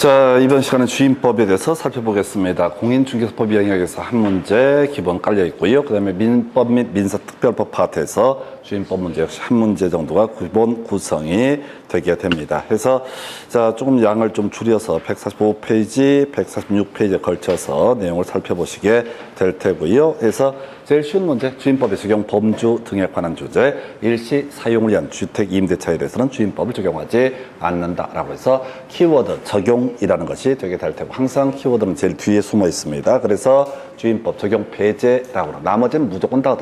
자, 이번 시간은 주임법에 대해서 살펴보겠습니다. 공인중개사법 영역에서 한 문제 기본 깔려 있고요. 그 다음에 민법 및 민사특별법 파트에서 주임법 문제 역시 한 문제 정도가 기본 구성이 되게 됩니다. 그래서 자, 조금 양을 좀 줄여서 145페이지, 146페이지에 걸쳐서 내용을 살펴보시게 될 테고요. 그래서 제일 쉬운 문제, 주임법의 적용 범주 등에 관한 주제, 일시 사용을 위한 주택 임대차에 대해서는 주임법을 적용하지 않는다라고 해서 키워드 적용이라는 것이 되게 될 테고, 항상 키워드는 제일 뒤에 숨어 있습니다. 그래서 주임법 적용 배제라고 하고, 나머지는 무조건 다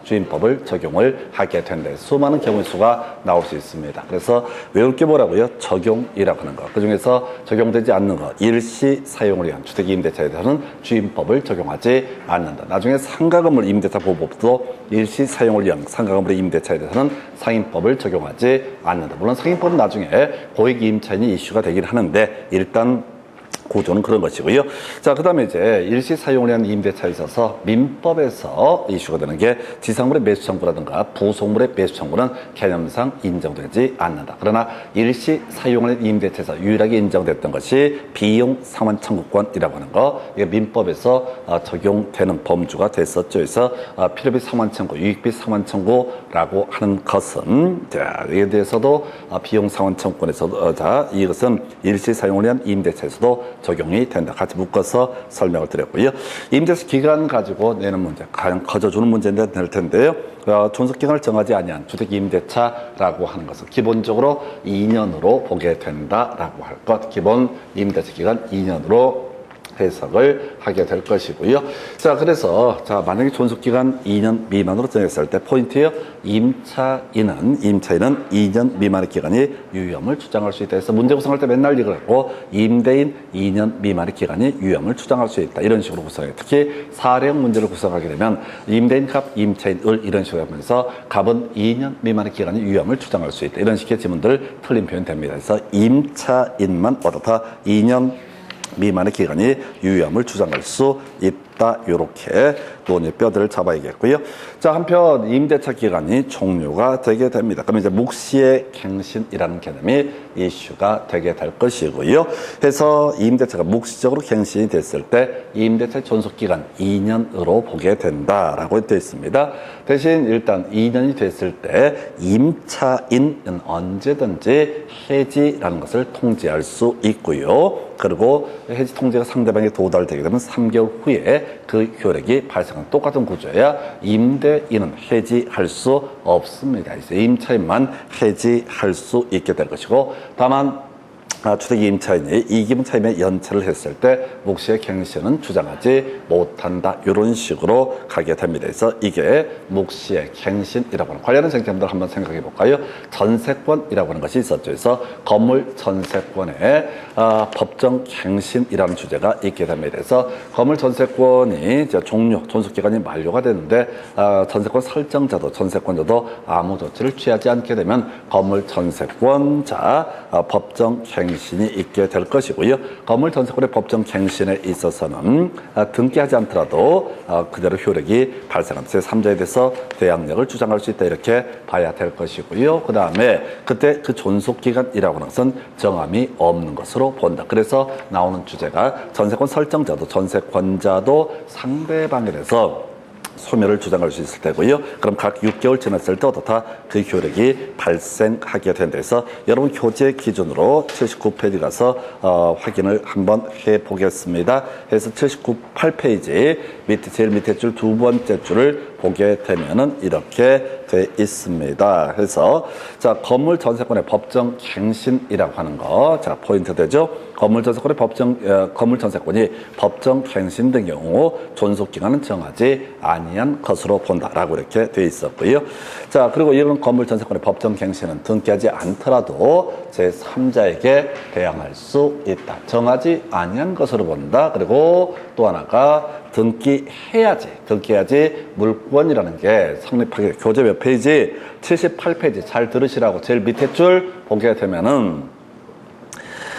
주임법을 적용을 하게 된다. 수많은 경우의 수가 나올 수 있습니다. 그래서 외울 게 뭐라고요? 적용이라고 하는 것. 그 중에서 적용되지 않는 것, 일시 사용을 위한 주택 임대차에 대해서는 주임법을 적용하지 않는다. 나중에 상가건물 임대차 보호법도 일시 사용을 위한 상가건물의 임대차에 대해서는 상임법을 적용하지 않는다. 물론 상임법은 나중에 고액 임차인이 이슈가 되긴 하는데 일단 구조는 그런 것이고요. 자, 그 다음에 이제 일시 사용을 위한 임대차에 있어서 민법에서 이슈가 되는 게 지상물의 매수 청구라든가 부속물의 매수 청구는 개념상 인정되지 않는다. 그러나 일시 사용을 위한 임대차에서 유일하게 인정됐던 것이 비용 상환 청구권이라고 하는 거, 이게 민법에서 적용되는 범주가 됐었죠. 그래서 필요비 상환 청구, 유익비 상환 청구라고 하는 것은, 자, 이에 대해서도 비용 상환 청구권에서도 자, 이것은 일시 사용을 위한 임대차에서도 적용이 된다. 같이 묶어서 설명을 드렸고요. 임대차 기간 가지고 내는 문제, 과연 거저주는 문제인데 될 텐데요. 존속기간을 정하지 아니한 주택 임대차라고 하는 것은 기본적으로 2년으로 보게 된다라고 할 것. 기본 임대차 기간 2년으로 해석을 하게 될 것이고요. 자, 그래서 자, 만약에 존속기간 2년 미만으로 정했을 때 포인트요. 임차인은 2년 미만의 기간이 유효함을 주장할 수 있다 해서 문제 구성할 때 맨날 이걸 했고, 임대인 2년 미만의 기간이 유효함을 주장할 수 있다. 이런 식으로 구성해요. 특히 사례형 문제를 구성하게 되면 임대인 값, 임차인 을 이런 식으로 하면서 값은 2년 미만의 기간이 유효함을 주장할 수 있다. 이런 식의 지문들 틀린 표현 됩니다. 그래서 임차인만 어떻다 2년 미만의 기간이 유효함을 주장할 수 있다. 이렇게 논의 뼈대를 잡아야겠고요. 자, 한편 임대차 기간이 종료가 되게 됩니다. 그럼 이제 묵시의 갱신이라는 개념이 이슈가 되게 될 것이고요. 해서 임대차가 묵시적으로 갱신이 됐을 때 임대차 존속 기간 2년으로 보게 된다라고 되어 있습니다. 대신 일단 2년이 됐을 때 임차인은 언제든지 해지라는 것을 통지할 수 있고요. 그리고 해지 통지가 상대방에 도달되게 되면 3개월 후에 그 효력이 발생하는 똑같은 구조여야 임대인은 해지할 수 없습니다. 임차인만 해지할 수 있게 될 것이고, 다만 주택 임차인이 이기분 차임에 연체를 했을 때 묵시의 갱신은 주장하지 못한다. 이런 식으로 가게 됩니다. 그래서 이게 묵시의 갱신이라고 하는 관련한 쟁점들 한번 생각해 볼까요? 전세권이라고 하는 것이 있었죠. 그래서 건물 전세권의 법정 갱신이라는 주제가 있게 됩니다. 그래서 건물 전세권이 이제 종료, 존속기간이 만료가 되는데 전세권 설정자도 전세권자도 아무 조치를 취하지 않게 되면 건물 전세권자 법정 갱신이 있게 될 것이고요. 건물 전세권의 법정 갱신에 있어서는 등기하지 않더라도 그대로 효력이 발생한 제3자에 대해서 대항력을 주장할 수 있다. 이렇게 봐야 될 것이고요. 그 다음에 그때 그 존속기간이라고 하는 것은 정함이 없는 것으로 본다. 그래서 나오는 주제가 전세권 설정자도 전세권자도 상대방에 대해서 소멸을 주장할 수 있을 테고요. 그럼 각 6개월 지났을 때 어떻다? 그 효력이 발생하게 된다 해서 여러분 교재 기준으로 79페이지 가서 확인을 한번 해보겠습니다. 그래서 78페이지 밑에 제일 밑에 줄 두 번째 줄을 보게 되면은 이렇게 돼 있습니다. 그래서 자, 건물 전세권의 법정 갱신이라고 하는 거, 자, 포인트 되죠? 건물 전세권의 건물 전세권이 법정 갱신된 경우 존속 기간은 정하지 아니한 것으로 본다라고 이렇게 돼 있었고요. 자, 그리고 이런 건물 전세권의 법정 갱신은 등기하지 않더라도 제3자에게 대항할 수 있다. 정하지 아니한 것으로 본다. 그리고 또 하나가 등기해야지 물권이라는 게 성립하게. 교재 몇 페이지? 78페이지 잘 들으시라고 제일 밑에 줄 보게 되면은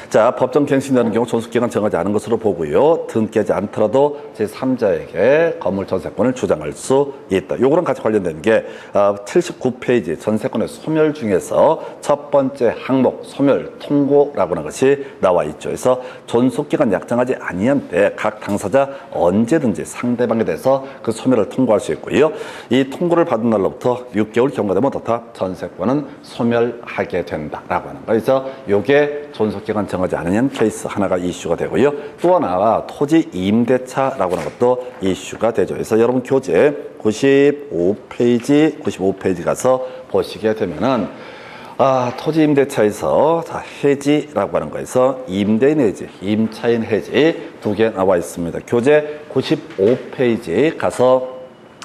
자, 법정 갱신되는 경우 존속기간 정하지 않은 것으로 보고요. 등기하지 않더라도 제3자에게 건물 전세권을 주장할 수 있다. 요거랑 같이 관련된 게 79페이지 전세권의 소멸 중에서 첫 번째 항목 소멸 통고라고 하는 것이 나와 있죠. 그래서 존속기간 약정하지 아니한 때 각 당사자 언제든지 상대방에 대해서 그 소멸을 통고할 수 있고요. 이 통고를 받은 날로부터 6개월 경과되면 어떻다? 전세권은 소멸하게 된다라고 하는 거예요. 그래서 요게 존속기간 정하지 않은 케이스 하나가 이슈가 되고요. 또 하나가 토지 임대차라고 하는 것도 이슈가 되죠. 그래서 여러분 교재 95페이지 가서 보시게 되면은 토지 임대차에서 해지라고 하는 거에서 임대인 해지, 임차인 해지 두 개 나와 있습니다. 교재 95페이지 가서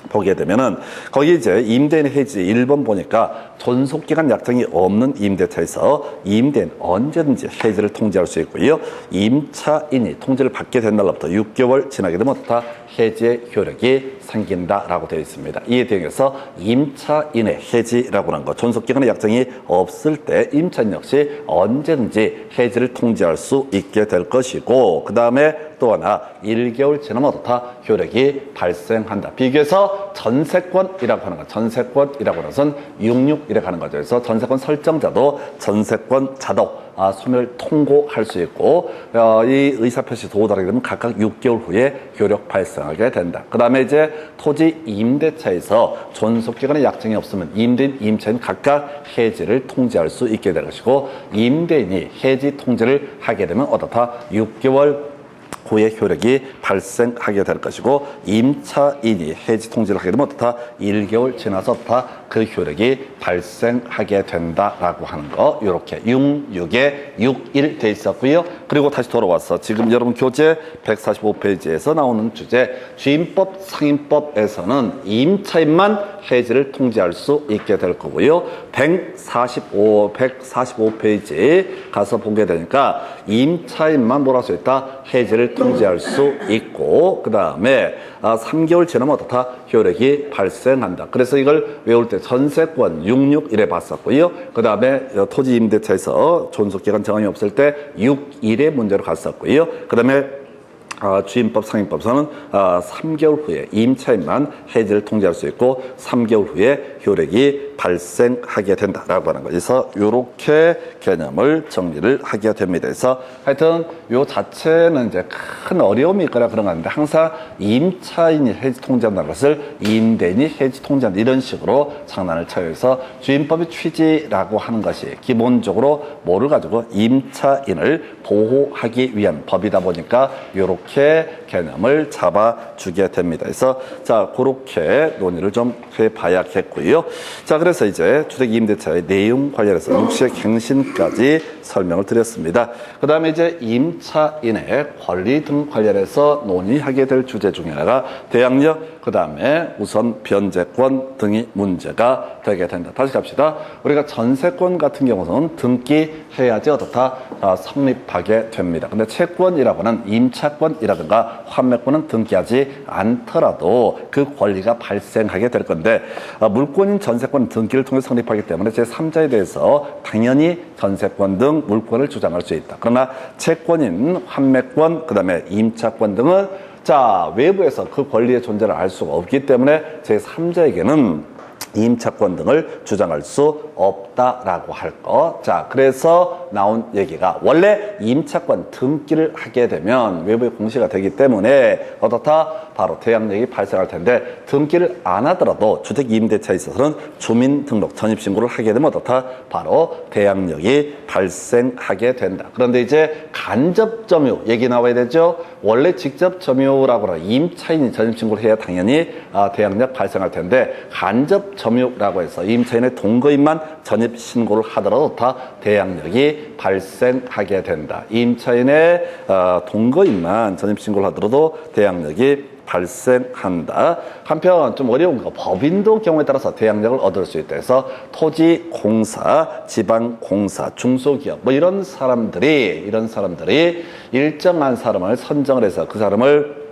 보게 되면은 거기 이제 임대인 해지 1번 보니까 존속기간 약정이 없는 임대차에서 임대인 언제든지 해지를 통지할 수 있고요. 임차인이 통지를 받게 된 날로부터 6개월 지나게 되면 어떻다? 해지의 효력이 생긴다라고 되어 있습니다. 이에 대해서 임차인의 해지라고 하는 것, 존속기간의 약정이 없을 때 임차인 역시 언제든지 해지를 통지할 수 있게 될 것이고, 그 다음에 또 하나 1개월 지나면 어떻다? 효력이 발생한다. 비교해서 전세권이라고 하는 것, 전세권이라고 하는 것은 66이라고 하는 거죠. 그래서 전세권 설정자도 전세권 자도 소멸 통고할 수 있고, 이 의사표시 도달하게 되면 각각 6개월 후에 효력 발생하게 된다. 그 다음에 이제 토지 임대차에서 존속기간의 약정이 없으면 임대인, 임차인 각각 해지를 통지할 수 있게 될 것이고, 임대인이 해지 통지를 하게 되면 어떻다? 6개월 후에 효력이 발생하게 될 것이고, 임차인이 해지 통지를 하게 되면 어떻다? 1개월 지나서 그 효력이 발생하게 된다라고 하는 거, 이렇게 66에 61 돼 있었고요. 그리고 다시 돌아와서 지금 여러분 교재 145페이지에서 나오는 주제, 주임법 상임법에서는 임차인만 해지를 통지할 수 있게 될 거고요. 145페이지 가서 보게 되니까 임차인만 뭐라 할 수 있다? 해지를 통지할 수 있고, 그 다음에 3개월 지나면 어떻다? 효력이 발생한다. 그래서 이걸 외울 때 전세권 66일에 봤었고요. 그 다음에 토지 임대차에서 존속기간 정함이 없을 때 6일의 문제로 갔었고요. 그 다음에 주임법 상임법에서는 3개월 후에 임차인만 해지를 통지할 수 있고 3개월 후에 효력이 발생하게 된다라고 하는 거죠. 그래서 이렇게 개념을 정리를 하게 됩니다. 그래서 하여튼 요 자체는 이제 큰 어려움이 있거나 그런 건데, 항상 임차인이 해지 통지한다는 것을 임대인이 해지 통지한다 이런 식으로 장난을 쳐요. 그래서 주임법의 취지라고 하는 것이 기본적으로 뭐를 가지고 임차인을 보호하기 위한 법이다 보니까 이렇게 개념을 잡아주게 됩니다. 그래서 자, 그렇게 논의를 좀 해봐야겠고요. 자, 그래서 이제 주택임대차의 내용 관련해서 묵시의 갱신까지 설명을 드렸습니다. 그 다음에 이제 임차인의 권리 등 관련해서 논의하게 될 주제 중에 하나가 대항력, 그 다음에 우선 변제권 등이 문제가 되게 된다. 다시 갑시다. 우리가 전세권 같은 경우는 등기해야지 어떻다? 성립하게 됩니다. 근데 채권이라고는 임차권이라든가 환매권은 등기하지 않더라도 그 권리가 발생하게 될 건데, 물권인 전세권은 등기를 통해 성립하기 때문에 제3자에 대해서 당연히 전세권 등 물권을 주장할 수 있다. 그러나 채권인 환매권, 그 다음에 임차권 등은 외부에서 그 권리의 존재를 알 수가 없기 때문에 제3자에게는 임차권 등을 주장할 수 없다라고 할 거. 자, 그래서 나온 얘기가 원래 임차권 등기를 하게 되면 외부의 공시가 되기 때문에 어떻다? 바로 대항력이 발생할 텐데, 등기를 안 하더라도 주택임대차에 있어서는 주민등록 전입신고를 하게 되면 어떻다? 바로 대항력이 발생하게 된다. 그런데 이제 간접점유 얘기 나와야 되죠. 원래 직접 점유라고 하는 임차인이 전입신고를 해야 당연히 대항력 발생할 텐데, 간접 점유라고 해서 임차인의 동거인만 전입신고를 하더라도 다 대항력이 발생하게 된다. 임차인의 동거인만 전입신고를 하더라도 대항력이 발생한다. 한편 좀 어려운 거, 법인도 경우에 따라서 대항력을 얻을 수 있다 해서 토지공사, 지방공사, 중소기업 이런 사람들이 일정한 사람을 선정을 해서 그 사람을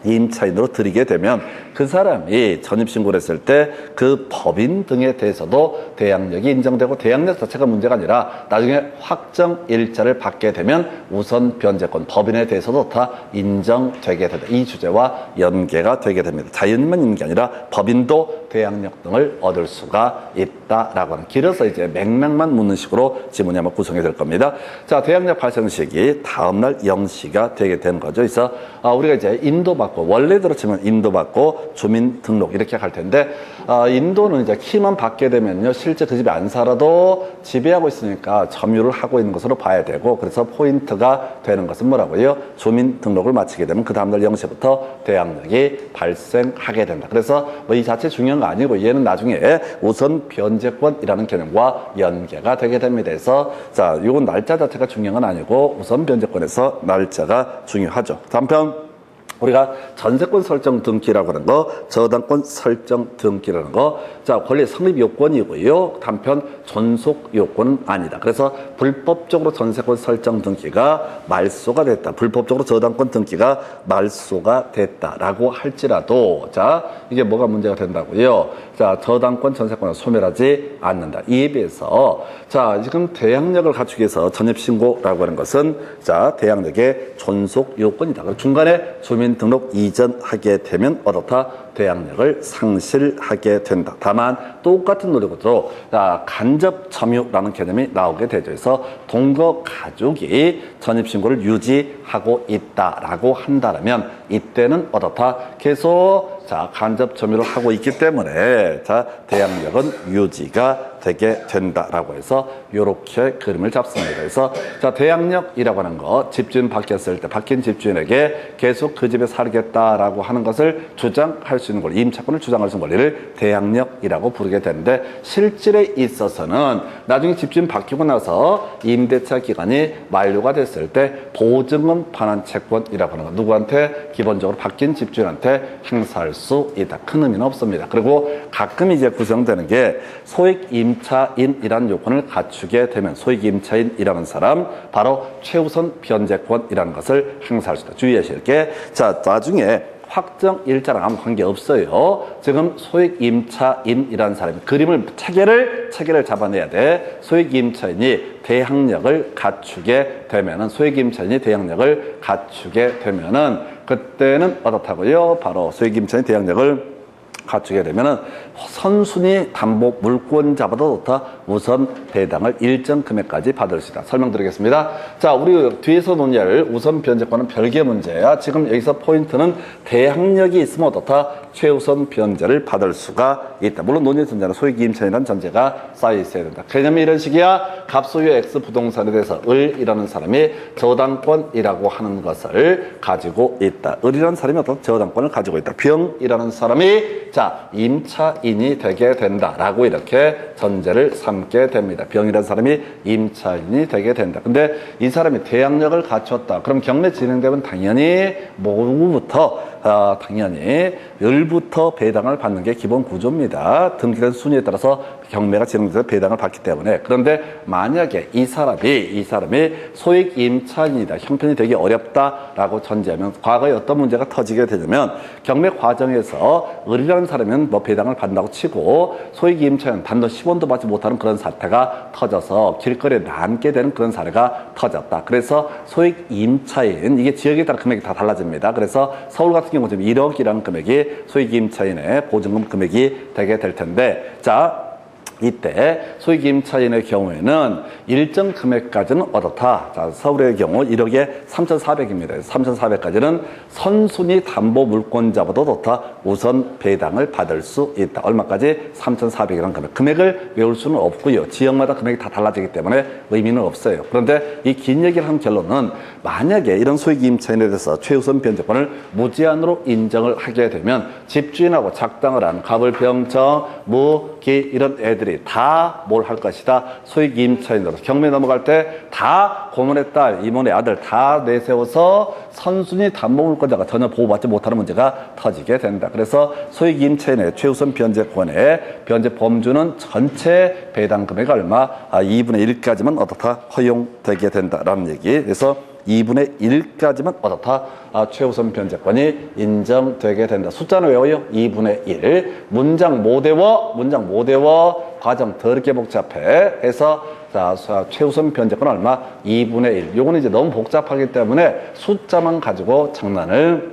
임차인으로 들이게 되면 그 사람이 전입신고를 했을 때 그 법인 등에 대해서도 대항력이 인정되고 대항력 자체가 문제가 아니라 나중에 확정 일자를 받게 되면 우선 변제권 법인에 대해서도 다 인정되게 된다. 이 주제와 연계가 되게 됩니다. 자연인만 있는 게 아니라 법인도 대항력 등을 얻을 수가 있다라고 하는 길어서 이제 맥락만 묻는 식으로 지문이 아마 구성이 될 겁니다. 자, 대항력 발생 시기 다음날 0시가 되게 되는 거죠. 그래서 우리가 이제 인도받고 원래대로 치면 인도받고 주민등록 이렇게 갈 텐데 인도는 이제 키만 받게 되면요 실제 그 집에 안 살아도 지배하고 있으니까 점유를 하고 있는 것으로 봐야 되고 그래서 포인트가 되는 것은 뭐라고요? 주민등록을 마치게 되면 그 다음날 0시부터 대항력이 발생하게 된다. 그래서 뭐 이 자체 중요한 거 아니고 얘는 나중에 우선 변제권이라는 개념과 연계가 되게 됩니다. 그래서 자, 이건 날짜 자체가 중요한 건 아니고 우선 변제권에서 날짜가 중요하죠. 단편 우리가 전세권 설정 등기라고 하는 거, 저당권 설정 등기라는 거, 자, 권리 성립 요건이고요. 단편 존속 요건은 아니다. 그래서 불법적으로 전세권 설정 등기가 말소가 됐다. 불법적으로 저당권 등기가 말소가 됐다라고 할지라도, 자, 이게 뭐가 문제가 된다고요? 자, 저당권 전세권을 소멸하지 않는다. 이에 비해서, 자, 지금 대항력을 갖추기 위해서 전입신고라고 하는 것은, 자, 대항력의 존속 요건이다. 중간에 주민등록 이전하게 되면 어떻다? 대항력을 상실하게 된다. 다만 똑같은 노력으로 간접 점유라는 개념이 나오게 되죠. 그래서 동거 가족이 전입신고를 유지하고 있다라고 한다면 이때는 어떻다? 계속 자, 간접 점유를 하고 있기 때문에 자, 대항력은 유지가 되게 된다라고 해서 이렇게 그림을 잡습니다. 그래서 자, 대항력이라고 하는 거 집주인 바뀌었을 때 바뀐 집주인에게 계속 그 집에 살겠다라고 하는 것을 주장할 수 있는 권리, 임차권을 주장할 수 있는 권리를 대항력이라고 부르게 되는데 실질에 있어서는 나중에 집주인 바뀌고 나서 임대차 기간이 만료가 됐을 때 보증금 반환 채권이라고 하는 거 누구한테 기본적으로 바뀐 집주인한테 행사할 수 있다. 큰 의미는 없습니다. 그리고 가끔 이제 구성되는 게 소액 임차인이라는 요건을 갖추게 되면 소액 임차인이라는 사람 바로 최우선 변제권이라는 것을 행사할 수 있다. 주의하실 게 자, 나중에 확정 일자랑 아무 관계 없어요. 지금 소액 임차인이라는 사람이 그림을 체계를 잡아내야 돼. 소액 임차인이 대항력을 갖추게 되면은 소액 임차인이 대항력을 갖추게 되면은 그때는 어떻다고요? 바로 소액 임차인 대항력을 갖추게 되면은 선순위 담보 물권자보다 좋다. 우선 배당을 일정 금액까지 받을 수 있다. 설명드리겠습니다. 자, 우리 뒤에서 논의할 우선 변제권은 별개 문제야. 지금 여기서 포인트는 대항력이 있으면 어떻다? 최우선 변제를 받을 수가 있다. 물론 논의 전제는 소액 임차인이라는 전제가 쌓여 있어야 된다. 개념이 이런 식이야. 갑소유 X 부동산에 대해서 을이라는 사람이 저당권이라고 하는 것을 가지고 있다. 을이라는 사람이 어떤 저당권을 가지고 있다. 병이라는 사람이 자, 임차인이 되게 된다라고 이렇게 전제를 삼게 됩니다. 병이라는 사람이 임차인이 되게 된다. 근데 이 사람이 대항력을 갖췄다. 그럼 경매 진행되면 당연히 뭐부터 당연히 을부터 배당을 받는 게 기본 구조입니다. 등기된 순위에 따라서 경매가 진행돼서 배당을 받기 때문에. 그런데 만약에 이 사람이 소액 임차인이다. 형편이 되게 어렵다라고 전제하면 과거에 어떤 문제가 터지게 되냐면 경매 과정에서 을이라는 사람은 뭐 배당을 받는다고 치고 소액 임차인 단돈 10원도 받지 못하는 그런 사태가 터져서 길거리에 남게 되는 그런 사례가 터졌다. 그래서 소액 임차인 이게 지역에 따라 금액이 다 달라집니다. 그래서 서울 같은 경우 지금 1억이라는 금액이 소액 임차인의 보증금 금액이 되게 될 텐데 자, 이때 소액 임차인의 경우에는 일정 금액까지는 어떻다. 자, 서울의 경우 1억에 3,400입니다. 3,400까지는 선순위 담보 물권자보다 좋다. 우선 배당을 받을 수 있다. 얼마까지? 3,400이라는 금액. 금액을 외울 수는 없고요. 지역마다 금액이 다 달라지기 때문에 의미는 없어요. 그런데 이 긴 얘기를 한 결론은 만약에 이런 소액 임차인에 대해서 최우선 변제권을 무제한으로 인정을 하게 되면 집주인하고 작당을 한 갑을병정, 무기 이런 애들이 다 뭘 할 것이다. 소액 임차인으로 경매 넘어갈 때 다 고모의 딸, 이모의 아들 다 내세워서 선순위 담보물권자가 전혀 보호받지 못하는 문제가 터지게 된다. 그래서 소액 임차인의 최우선 변제권의 변제 범주는 전체 배당 금액 얼마? 2분의 1까지만 어떻다? 허용되게 된다라는 얘기. 그래서 2분의 1까지만 어떻다? 최우선 변제권이 인정되게 된다. 숫자는 외워요. 2분의 1. 문장 못 외워. 과정 더럽게 복잡해. 해서 자, 최우선 변제권 얼마? 2분의 1. 요거는 이제 너무 복잡하기 때문에 숫자만 가지고 장난을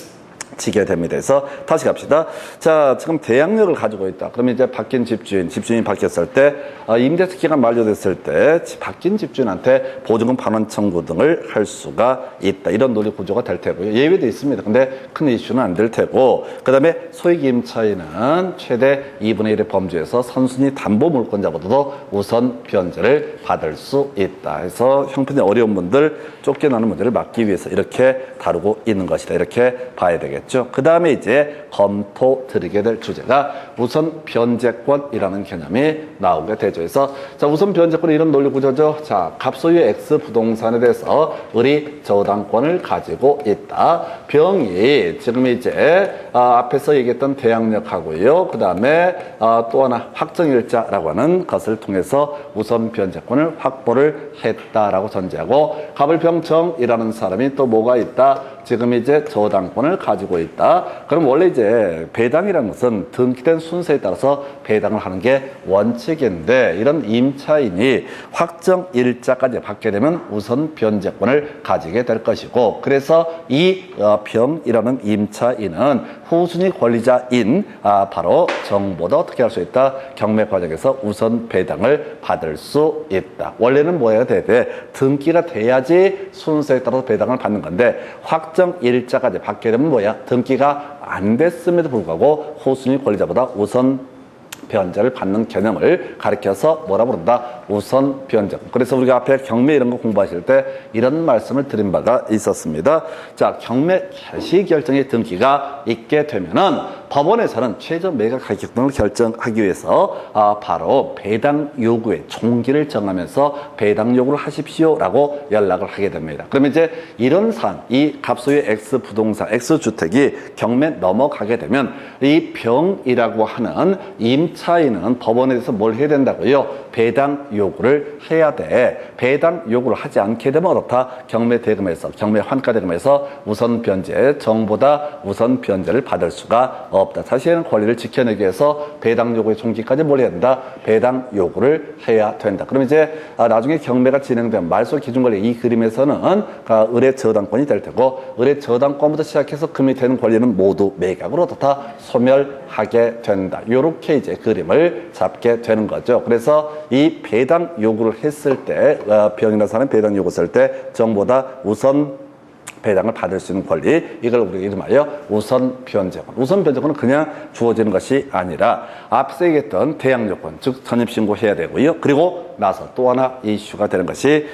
치게 됩니다. 그래서 다시 갑시다. 자, 지금 대항력을 가지고 있다. 그러면 이제 바뀐 집주인이 바뀌었을 때, 임대차 기간 만료됐을 때 바뀐 집주인한테 보증금 반환 청구 등을 할 수가 있다. 이런 논리 구조가 될 테고요. 예외도 있습니다. 근데 큰 이슈는 안 될 테고, 그 다음에 소액 임차인은 최대 2분의 1의 범주에서 선순위 담보 물권자보다도 우선 변제를 받을 수 있다. 그래서 형편이 어려운 분들, 쫓겨나는 문제를 막기 위해서 이렇게 다루고 있는 것이다. 이렇게 봐야 되겠죠. 그 다음에 이제 검토 드리게 될 주제가 우선 변제권이라는 개념이 나오게 되죠. 그래서 자, 우선 변제권은 이런 논리 구조죠. 자, 갑소유의 X 부동산에 대해서 의리 저당권을 가지고 있다. 병이 지금 이제 앞에서 얘기했던 대항력하고요. 그 다음에 또 하나 확정일자라고 하는 것을 통해서 우선 변제권을 확보를 했다라고 전제하고 갑을병정이라는 사람이 또 뭐가 있다? 지금 이제 저당권을 가지고 있다. 그럼 원래 이제 배당이라는 것은 등기된 순서에 따라서 배당을 하는 게 원칙인데 이런 임차인이 확정일자까지 받게 되면 우선 변제권을 가지게 될 것이고 그래서 이 병이라는 임차인은 후순위 권리자인 바로 정보다 어떻게 할 수 있다? 경매 과정에서 우선 배당을 받을 수 있다. 원래는 뭐 해야 돼? 등기가 돼야지 순서에 따라서 배당을 받는 건데 확정일자까지 받게 되면 뭐야? 등기가 안 됐음에도 불구하고 후순위 권리자보다 우선 변제를 받는 개념을 가리켜서 뭐라 부른다? 우선 변제권. 그래서 우리가 앞에 경매 이런 거 공부하실 때 이런 말씀을 드린 바가 있었습니다. 자, 경매 개시 결정의 등기가 있게 되면은 법원에서는 최저 매각 가격 등을 결정하기 위해서 바로 배당 요구의 종기를 정하면서 배당 요구를 하십시오라고 연락을 하게 됩니다. 그러면 이제 이런 사안, 이 갑소유의 X 부동산, X 주택이 경매 넘어가게 되면 이 병이라고 하는 임차인은 법원에 대해서 뭘 해야 된다고요? 배당 요구를 해야 돼. 배당 요구를 하지 않게 되면 어떻다? 경매 대금에서, 경매 환가 대금에서 우선 변제, 정보다 우선 변제를 받을 수가 없다. 자신의 권리를 지켜내기 위해서 배당 요구의 종기까지 뭘 해야 된다? 배당 요구를 해야 된다. 그럼 이제 나중에 경매가 진행되면 말소 기준 권리 이 그림에서는 의뢰 저당권이 될 테고 의뢰 저당권부터 시작해서 그 밑에 있는 권리는 모두 매각으로 어떻다? 소멸하게 된다. 요렇게 이제 그림을 잡게 되는 거죠. 그래서 이 배당 요구를 했을 때 병이나 사는 배당 요구 했을 때 정보다 우선 배당을 받을 수 있는 권리, 이걸 우리가 이름하여 우선 변제권. 우선 변제권은 그냥 주어지는 것이 아니라 앞서 얘기했던 대항력권, 즉 전입신고해야 되고요. 그리고 나서 또 하나 이슈가 되는 것이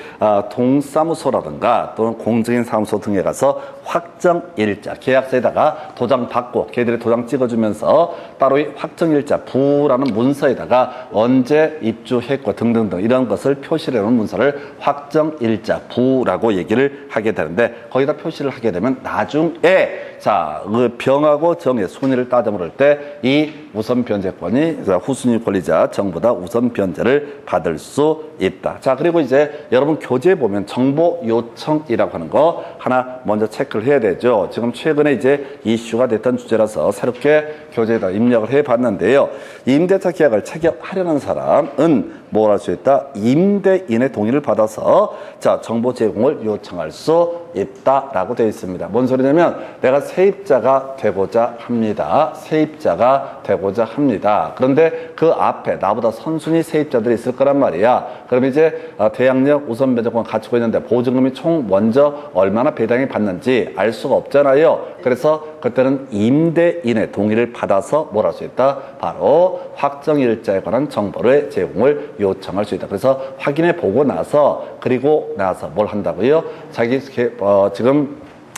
동사무소라든가 또는 공증인 사무소 등에 가서 확정일자, 계약서에다가 도장 받고 걔들이 도장 찍어주면서 따로 이 확정일자 부라는 문서에다가 언제 입주했고 등등등 이런 것을 표시를 해놓은 문서를 확정일자 부라고 얘기를 하게 되는데 거기다 표시를 하게 되면 나중에 자, 그 병하고 정의 순위를 따져 물을 때 이 우선 변제권이 후순위 권리자 정보다 우선 변제를 받을 수 있다. 자, 그리고 이제 여러분 교재에 보면 정보 요청이라고 하는 거 하나 먼저 체크를 해야 되죠. 지금 최근에 이제 이슈가 됐던 주제라서 새롭게 교재에다 입력을 해 봤는데요. 임대차 계약을 체결하려는 사람은 뭘 할 수 있다? 임대인의 동의를 받아서 자, 정보 제공을 요청할 수 있다라고 되어 있습니다. 뭔 소리냐면 내가 세입자가 되고자 합니다. 세입자가 되고자 합니다. 그런데 그 앞에 나보다 선순위 세입자들이 있을 거란 말이야. 그럼 이제 대항력 우선 변제권 갖추고 있는데 보증금이 총 먼저 얼마나 배당이 받는지 알 수가 없잖아요. 그래서 그때는 임대인의 동의를 받아서 뭘 할 수 있다? 바로 확정일자에 관한 정보를 제공을 요청할 수 있다. 그래서 확인해 보고 나서 그리고 나서 뭘 한다고요? 자기 지금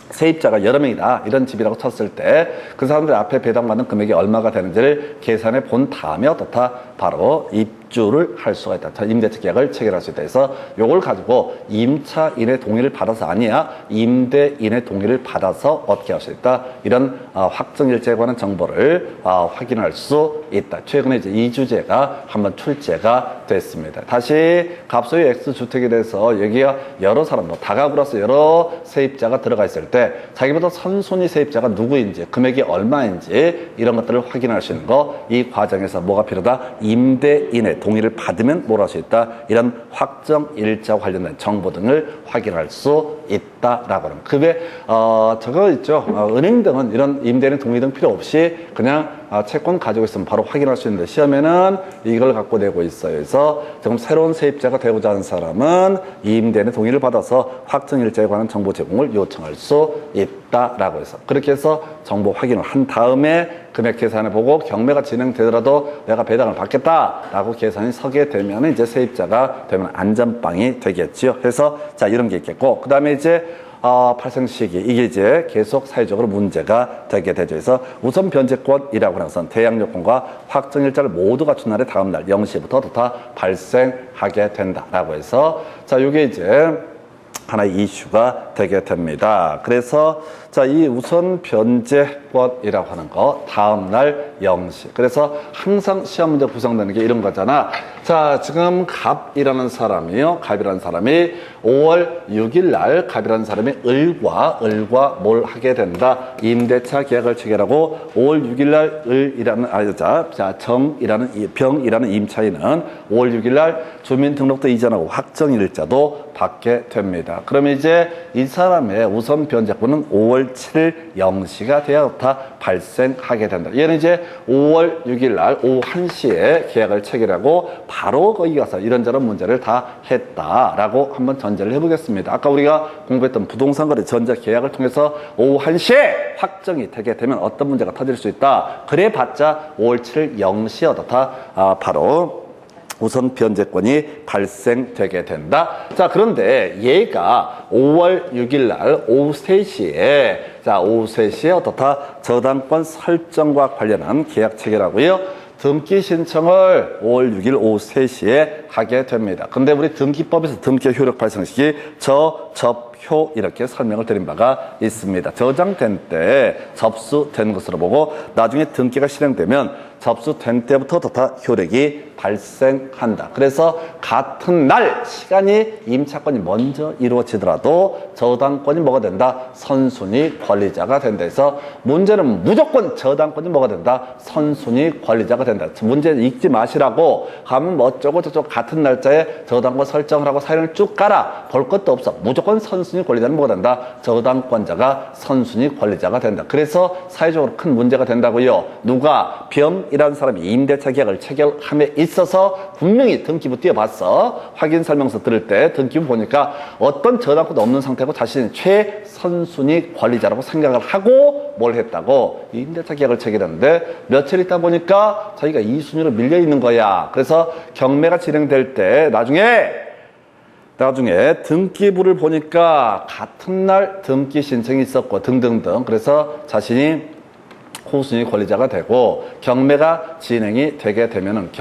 세입자가 여러 명이다 이런 집이라고 쳤을 때 그 사람들 앞에 배당받는 금액이 얼마가 되는지를 계산해 본 다음에 어떻다? 바로 입주를 할 수가 있다. 임대차 계약을 체결할 수 있다. 해서 요걸 가지고 임차인의 동의를 받아서 아니야 임대인의 동의를 받아서 어떻게 할 수 있다. 이런 확정일자에 관한 정보를 확인할 수 있다. 최근에 이제 이 주제가 한번 출제가 됐습니다. 다시 갑소유 X주택에 대해서 여기가 여러 사람, 뭐 다가구라서 여러 세입자가 들어가 있을 때 자기보다 선순위 세입자가 누구인지, 금액이 얼마인지 이런 것들을 확인할 수 있는 거, 이 과정에서 뭐가 필요하다? 임대인의 동의를 받으면 뭘 할 수 있다? 이런 확정일자와 관련된 정보 등을 확인할 수 있다라고 하는. 그 외에 저거 있죠. 은행 등은 이런 임대인의 동의 등 필요 없이 그냥 채권 가지고 있으면 바로 확인할 수 있는데 시험에는 이걸 갖고 내고 있어요. 그래서 지금 새로운 세입자가 되고자 하는 사람은 임대인의 동의를 받아서 확정일자에 관한 정보 제공을 요청할 수 있다라고 해서 그렇게 해서 정보 확인을 한 다음에 금액 계산해 보고 경매가 진행되더라도 내가 배당을 받겠다라고 계산이 서게 되면 이제 세입자가 되면 안전빵이 되겠죠. 그래서 자 이런 게 있겠고 그 다음에 이제 발생 시기 이게 이제 계속 사회적으로 문제가 되게 되죠. 그래서 우선 변제권이라고 하는 것은 대양 요건과 확정일자를 모두 갖춘 날의 다음 날 0시부터 다 발생하게 된다라고 해서 자 이게 이제 하나의 이슈가 되게 됩니다. 그래서 자, 이 우선 변제권이라고 하는 거 다음 날 0시. 그래서 항상 시험 문제 구성되는 게 이런 거잖아. 자, 지금 갑이라는 사람이요. 갑이라는 사람이 5월 6일 날 갑이라는 사람이 을과 뭘 하게 된다. 임대차 계약을 체결하고 5월 6일 날 을이라는 정이라는 병이라는 임차인은 5월 6일 날 주민등록도 이전하고 확정일자도 받게 됩니다. 그러면 이제 이 사람의 우선 변제권은 5월 7일 0시가 되어야 발생하게 된다. 얘는 이제 5월 6일 날 오후 1시에 계약을 체결하고 바로 거기 가서 이런저런 문제를 다 했다라고 한번 전제를 해보겠습니다. 아까 우리가 공부했던 부동산 거래 전자 계약을 통해서 오후 1시에 확정이 되게 되면 어떤 문제가 터질 수 있다. 그래 봤자 5월 7일 0시 어떻다. 바로 우선 변제권이 발생되게 된다. 자, 그런데 얘가 5월 6일 날 오후 3시에 오후 3시에 어떻다? 저당권 설정과 관련한 계약 체결하고요. 등기 신청을 5월 6일 오후 3시에 하게 됩니다. 근데 우리 등기법에서 등기 효력 발생 시기 접효 이렇게 설명을 드린 바가 있습니다. 저장된 때 접수된 것으로 보고 나중에 등기가 실행되면 접수된 때부터 다 효력이 발생한다. 그래서 같은 날 시간이 임차권이 먼저 이루어지더라도 저당권이 뭐가 된다? 선순위 권리자가 된다. 해서 문제는 무조건 저당권이 뭐가 된다? 선순위 권리자가 된다. 문제는 읽지 마시라고 하면 뭐 어쩌고 저쩌고 같은 날짜에 저당권 설정을 하고 사연을 쭉 깔아. 볼 것도 없어. 무조건 선순위 권리자는 뭐가 된다? 저당권자가 선순위 권리자가 된다. 그래서 사회적으로 큰 문제가 된다고요. 누가 병이라는 사람이 임대차 계약을 체결함에 있어서 분명히 등기부 띄워봤어. 확인 설명서 들을 때 등기부 보니까 어떤 저당권도 없는 상태고 자신이 최선순위 관리자라고 생각을 하고 뭘 했다고 임대차 계약을 체결했는데 며칠 있다 보니까 자기가 2순위로 밀려 있는 거야. 그래서 경매가 진행될 때 나중에 등기부를 보니까 같은 날 등기 신청이 있었고 등등등. 그래서 자신이 후순위 권리자가 되고 경매가 진행이 되게 되면은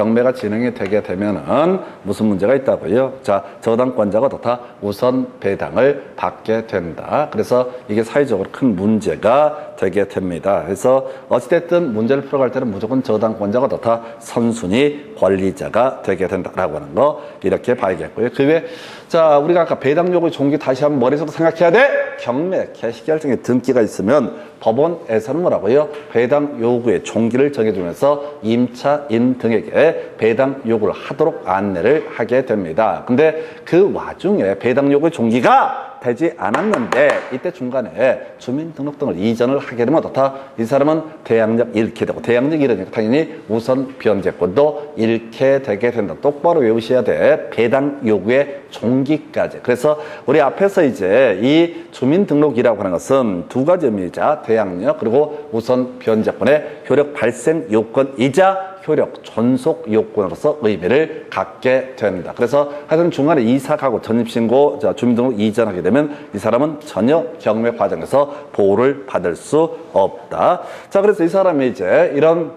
무슨 문제가 있다고요? 자, 저당권자가 다 우선 배당을 받게 된다. 그래서 이게 사회적으로 큰 문제가 되게 됩니다. 그래서 어찌됐든 문제를 풀어갈 때는 무조건 저당권자가 다 선순위 권리자가 되게 된다라고 하는 거 이렇게 봐야겠고요. 그 외에 자, 우리가 아까 배당 요구 종기 다시 한번 머릿속으로 생각해야 돼. 경매 개시결정에 등기가 있으면 법원에서는 뭐라고요? 배당 요구의 종기를 정해주면서 임차인 등에게 배당 요구를 하도록 안내를 하게 됩니다. 근데 그 와중에 배당 요구의 종기가 되지 않았는데 이때 중간에 주민등록등을 이전을 하게 되면 어떻다? 이 사람은 대항력 잃게 되고 대항력 잃으니까 당연히 우선 변제권도 잃게 되게 된다. 똑바로 외우셔야 돼. 배당 요구의 종기까지. 그래서 우리 앞에서 이제 이 주민등록이라고 하는 것은 두 가지 의미이자 대항력 그리고 우선 변제권의 효력 발생 요건이자 효력 존속 요건으로서 의미를 갖게 된다. 그래서 하여튼 중간에 이사 가고 전입신고 주민등록 이전하게 되면 이 사람은 전혀 경매 과정에서 보호를 받을 수 없다. 자, 그래서 이 사람이 이제 이런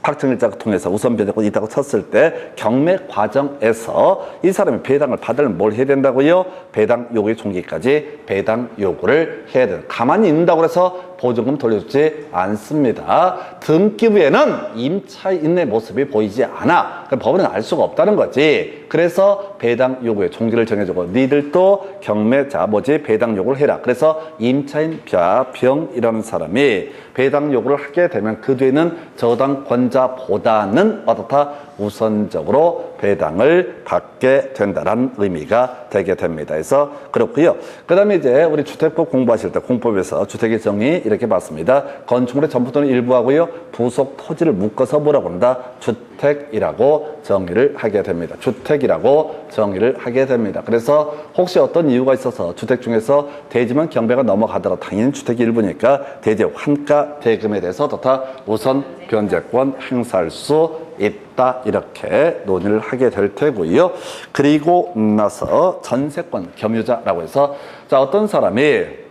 확정일자를 통해서 우선 변제권이 있다고 쳤을 때 경매 과정에서 이 사람이 배당을 받으려면 뭘 해야 된다고요? 배당 요구의 종기까지 배당 요구를 해야 된다. 가만히 있는다고 해서 보증금 돌려주지 않습니다. 등기부에는 임차인의 모습이 보이지 않아. 그럼 법원은 알 수가 없다는 거지. 그래서 배당 요구의 종기를 정해주고 니들도 경매자 배당 요구를 해라. 그래서 임차인 병이라는 사람이 배당 요구를 하게 되면 그 뒤에는 저당권자보다는 어떻다? 우선적으로 배당을 받게 된다는 의미가 되게 됩니다. 그래서 그렇고요. 그 다음에 이제 우리 주택법 공부하실 때 공법에서 주택의 정의 이렇게 봤습니다. 건축물의 전부 또는 일부하고요. 부속 토지를 묶어서 뭐라고 한다? 주택이라고 정의를 하게 됩니다. 주택이라고 정의를 하게 됩니다. 그래서 혹시 어떤 이유가 있어서 주택 중에서 대지면 경배가 넘어가더라도 당연히 주택이 일부니까 대지 환가 대금에 대해서 어떻다? 우선 변제권 행사할 수 있다. 이렇게 논의를 하게 될 테고요. 그리고 나서 전세권 겸유자라고 해서 자 어떤 사람이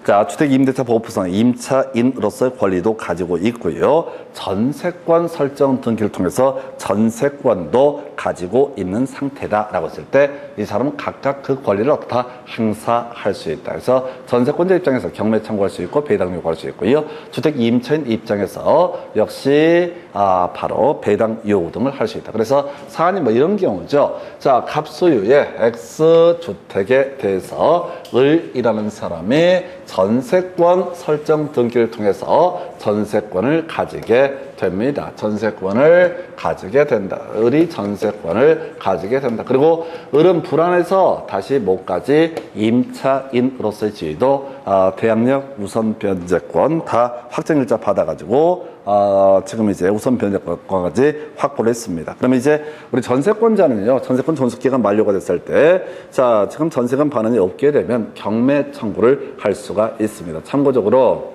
자, 주택임대차 보호법상 임차인으로서의 권리도 가지고 있고요. 전세권 설정 등기를 통해서 전세권도 가지고 있는 상태다라고 했을 때 이 사람은 각각 그 권리를 어떻다 행사할 수 있다. 그래서 전세권자 입장에서 경매 청구할 수 있고 배당 요구할 수 있고요. 주택 임차인 입장에서 역시 바로 배당 요구 등을 할 수 있다. 그래서 사안이 뭐 이런 경우죠. 자, 갑소유의 X주택에 대해서 을이라는 사람이 전세권 설정 등기를 통해서 전세권을 가지게 됩니다. 전세권을 가지게 된다. 을이 전세권을 가지게 된다. 그리고 을은 불안해서 다시 못가지 임차인으로서의 지위도 대항력 우선 변제권 다 확정일자 받아가지고 지금 이제 우선 변제권까지 확보를 했습니다. 그러면 이제 우리 전세권자는요, 전세권 존속기간 만료가 됐을 때, 자, 지금 전세금 반환이 없게 되면 경매 청구를 할 수가 있습니다. 참고적으로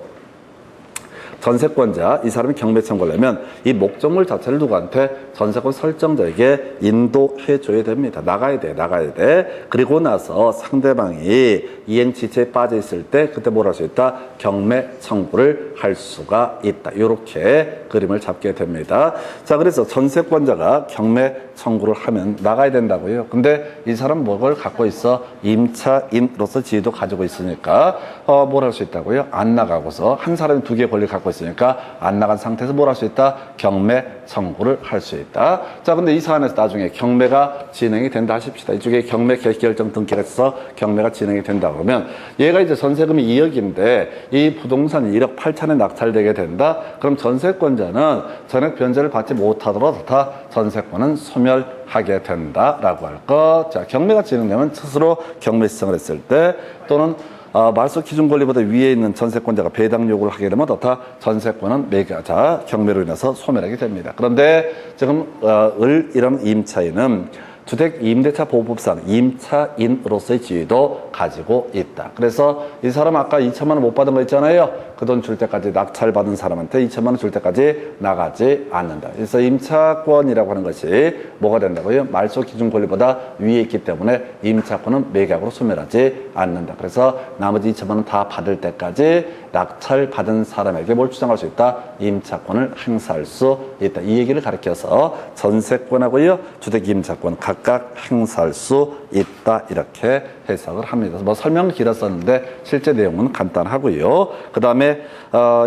전세권자, 이 사람이 경매 청구를 하려면 이 목적물 자체를 누구한테 전세권 설정자에게 인도해 줘야 됩니다. 나가야 돼. 그리고 나서 상대방이 이행지체에 빠져 있을 때 그때 뭘 할 수 있다? 경매 청구를 할 수가 있다. 이렇게 그림을 잡게 됩니다. 자, 그래서 전세권자가 경매 청구를 하면 나가야 된다고요. 근데 이 사람 뭘 갖고 있어? 임차인으로서 지위도 가지고 있으니까 뭘 할 수 있다고요? 안 나가고서 한 사람이 두 개의 권리를 갖고 있으니까 안 나간 상태에서 뭘 할 수 있다? 경매 청구를 할 수 있다. 자, 근데 이 사안에서 나중에 경매가 진행이 된다 하십시다. 이쪽에 경매 개시결정 등기가 있어서 경매가 진행이 된다 그러면 얘가 이제 전세금이 2억인데 이 부동산이 1억 8천에 낙찰되게 된다. 그럼 전세권자는 전액 변제를 받지 못하더라도 다 전세권은 소멸하게 된다라고 할 것. 자, 경매가 진행되면 스스로 경매 신청을 했을 때 또는 말소 기준 권리보다 위에 있는 전세권자가 배당 요구를 하게 되면 어떻다? 전세권은 매가자 경매로 인해서 소멸하게 됩니다. 그런데 지금 을이라는 임차인은 주택 임대차 보호법상 임차인으로서의 지위도 가지고 있다. 그래서 이 사람 아까 2천만 원 못 받은 거 있잖아요. 그 돈 줄 때까지 낙찰 받은 사람한테 2천만 원 줄 때까지 나가지 않는다. 그래서 임차권이라고 하는 것이 뭐가 된다고요? 말소 기준 권리보다 위에 있기 때문에 임차권은 매각으로 소멸하지 않는다. 그래서 나머지 2천만 원 다 받을 때까지 낙찰 받은 사람에게 뭘 주장할 수 있다? 임차권을 행사할 수 있다. 이 얘기를 가리켜서 전세권하고요, 주택 임차권 각각 행사할 수 있다. 이렇게 해석을 합니다. 뭐 설명은 길었었는데 실제 내용은 간단하고요. 그 다음에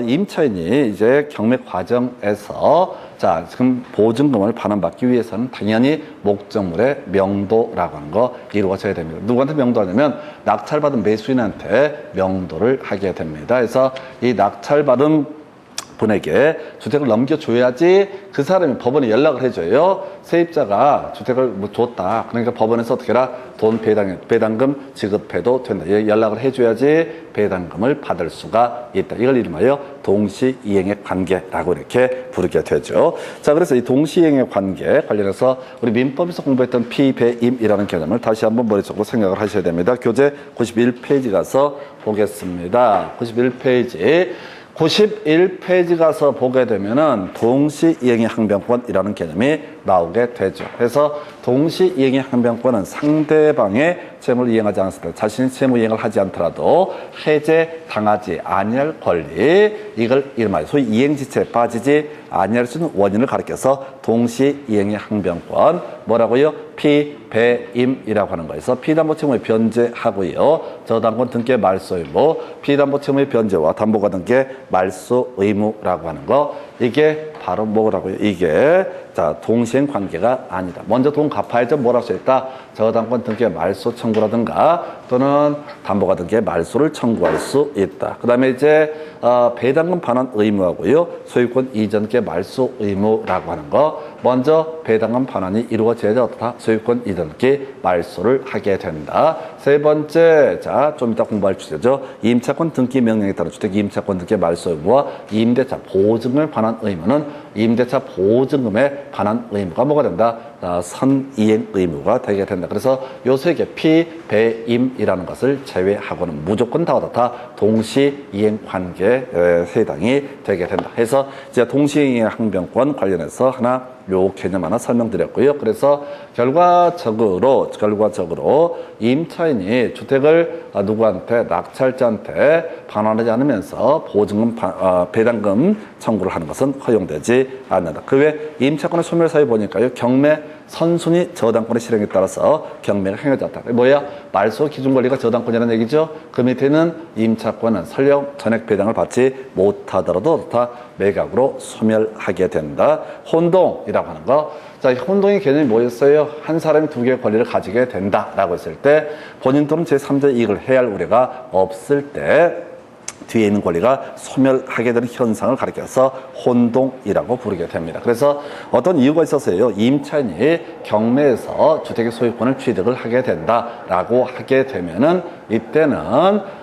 임차인이 이제 경매 과정에서 자, 지금 보증금을 반환받기 위해서는 당연히 목적물의 명도라고 하는 거 이루어져야 됩니다. 누구한테 명도하냐면 낙찰받은 매수인한테 명도를 하게 됩니다. 그래서 이 낙찰받은 분에게 주택을 넘겨줘야지 그 사람이 법원에 연락을 해줘요. 세입자가 주택을 줬다. 그러니까 법원에서 어떻게 해라? 돈 배당금 지급해도 된다. 연락을 해줘야지 배당금을 받을 수가 있다. 이걸 이름하여 동시이행의 관계라고 이렇게 부르게 되죠. 자, 그래서 이 동시이행의 관계 관련해서 우리 민법에서 공부했던 피배임이라는 개념을 다시 한번 머릿속으로 생각을 하셔야 됩니다. 교재 91페이지 가서 보겠습니다. 91페이지 가서 보게 되면은 동시이행의 항변권이라는 개념이 나오게 되죠. 그래서 동시 이행의 항변권은 상대방의 채무를 이행하지 않았을 때 자신이 채무 이행을 하지 않더라도 해제당하지 아니할 권리, 이걸 이름하여 소위 이행지체에 빠지지 아니할 수 있는 원인을 가리켜서 동시 이행의 항변권, 뭐라고요? 피배임이라고 하는 거에서 피담보 채무의 변제하고요, 저당권 등기의 말소 의무, 피담보 채무의 변제와 담보가 등기의 말소 의무라고 하는 거, 이게 바로 뭐라고요? 이게 자 동시행 관계가 아니다. 먼저 돈 갚아야죠. 뭘 할 수 있다? 저당권 등기의 말소 청구라든가 또는 담보가 등기의 말소를 청구할 수 있다. 그 다음에 이제 배당금 반환 의무하고요, 소유권 이전계 말소 의무라고 하는 거, 먼저 배당금 반환이 이루어져야 어떻다? 소유권 이전계 말소를 하게 된다. 세 번째, 자 좀 이따 공부할 주제죠. 임차권 등기 명령에 따른 주택 임차권 등기 말소 의무와 임대차 보증을 반환 의무는 임대차 보증금의 반환 의무가 뭐가 된다? 선이행 의무가 되게 된다. 그래서 요 세 개 피배임이라는 것을 제외하고는 무조건 다 어떻다? 동시이행 관계에 해당이 되게 된다. 해서 이제 동시이행 항변권 관련해서 하나 요 개념 하나 설명드렸고요. 그래서 결과적으로 임차인이 주택을 누구한테, 낙찰자한테 반환하지 않으면서 보증금, 배당금 청구를 하는 것은 허용되지 않는다. 그 외 임차권의 소멸 사유 보니까요, 경매 선순위 저당권의 실행에 따라서 경매가 행해졌다. 뭐야? 말소 기준 권리가 저당권이라는 얘기죠. 그 밑에는 임차권은 설령 전액 배당을 받지 못하더라도 다 매각으로 소멸하게 된다. 혼동이라고 하는 거. 자, 혼동의 개념이 뭐였어요? 한 사람이 두 개의 권리를 가지게 된다라고 했을 때 본인 또는 제3자의 이익을 해야 할 우려가 없을 때 뒤에 있는 권리가 소멸하게 되는 현상을 가리켜서 혼동이라고 부르게 됩니다. 그래서 어떤 이유가 있어서요, 임차인이 경매에서 주택의 소유권을 취득을 하게 된다라고 하게 되면은 이때는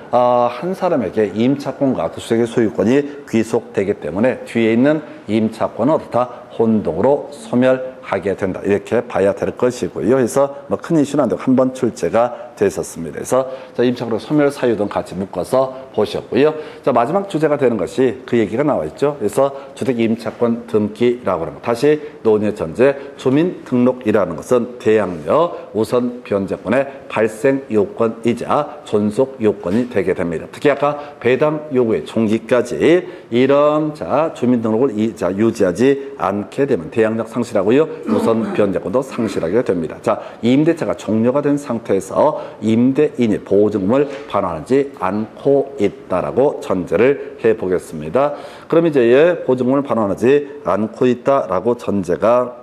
한 사람에게 임차권과 그 주택의 소유권이 귀속되기 때문에 뒤에 있는 임차권은 어떻다? 혼동으로 소멸하게 된다. 이렇게 봐야 될 것이고요. 그래서 뭐 큰 이슈는 안 되고 한번 출제가 됐었습니다. 그래서 자, 임차권 소멸 사유 등 같이 묶어서 보셨고요. 자, 마지막 주제가 되는 것이 그 얘기가 나와 있죠. 그래서 주택 임차권 등기라고 하는 거. 다시 논의 전제, 주민등록이라는 것은 대항력 우선 변제권의 발생 요건이자 존속 요건이 되게 됩니다. 특히 아까 배당 요구의 종기까지 이런 자 주민등록을 유지하지 않게 되면 대항력 상실하고요, 우선 변제권도 상실하게 됩니다. 자, 임대차가 종료가 된 상태에서 임대인이 보증금을 반환하지 않고 있다라고 전제를 해보겠습니다. 그럼 이제 보증금을 반환하지 않고 있다라고 전제가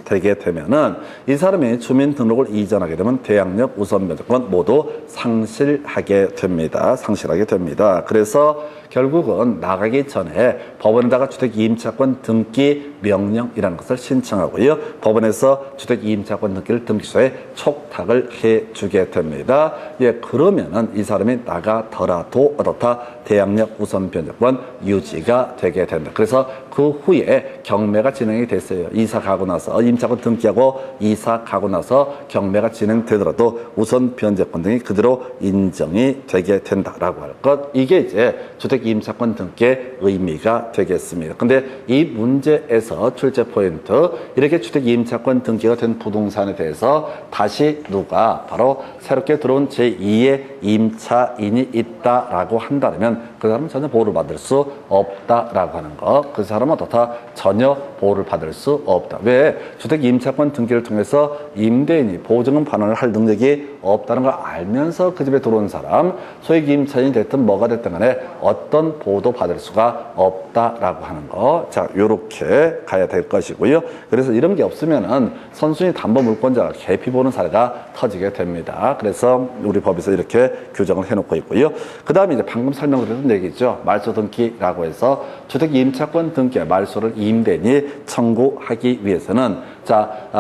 되게 되면은 이 사람이 주민등록을 이전하게 되면 대항력 우선 변제권 모두 상실하게 됩니다. 상실하게 됩니다. 그래서 결국은 나가기 전에 법원에다가 주택 임차권 등기 명령이라는 것을 신청하고요, 법원에서 주택 임차권 등기를 등기소에 촉탁을 해주게 됩니다. 예, 그러면은 이 사람이 나가더라도 어떻다? 대항력 우선 변제권 유지가 되게 된다. 그래서 그 후에 경매가 진행이 됐어요. 이사 가고 나서 임차권 등기하고 이사 가고 나서 경매가 진행되더라도 우선 변제권 등이 그대로 인정이 되게 된다라고 할 것. 이게 이제 주택 임차권 등기의 의미가 되겠습니다. 근데 이 문제에서 출제 포인트, 이렇게 주택 임차권 등기가 된 부동산에 대해서 다시 누가 바로 새롭게 들어온 제2의 임차인이 있다라고 한다면 그 사람은 전혀 보호를 받을 수 없다라고 하는 거. 그 사람은 어떻다? 전혀 보호를 받을 수 없다. 왜? 주택 임차권 등기를 통해서 임대인이 보증금 반환을 할 능력이 없다는 걸 알면서 그 집에 들어온 사람, 소액 임차인이 됐든 뭐가 됐든 간에 어떤 보호도 받을 수가 없다라고 하는 거. 자, 요렇게 가야 될 것이고요. 그래서 이런 게 없으면은 선순위 담보 물권자가 개피 보는 사례가 터지게 됩니다. 그래서 우리 법에서 이렇게 규정을 해놓고 있고요. 그 다음에 이제 방금 설명드렸던 얘기죠. 말소 등기라고 해서 주택 임차권 등기의 말소를 임대인이 청구하기 위해서는 자,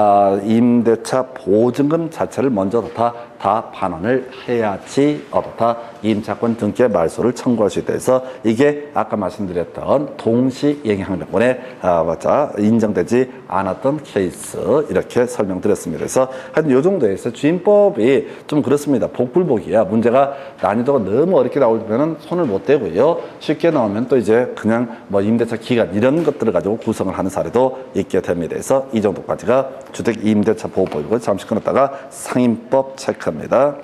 임대차 보증금 자체를 먼저 다 반환을 해야지 어떻다? 임차권 등기의 말소를 청구할 수 있다 해서 이게 아까 말씀드렸던 동시이행 항변권에 인정되지 않았던 케이스, 이렇게 설명드렸습니다. 그래서 하여튼 요 정도에서 주임법이 좀 그렇습니다. 복불복이야. 문제가 난이도가 너무 어렵게 나오면은 손을 못 대고요. 쉽게 나오면 또 이제 그냥 뭐 임대차 기간 이런 것들을 가지고 구성을 하는 사례도 있게 됩니다. 그래서 이 정도까지 7번까지가 주택임대차 보호법이고 잠시 끊었다가 상임법 체크합니다.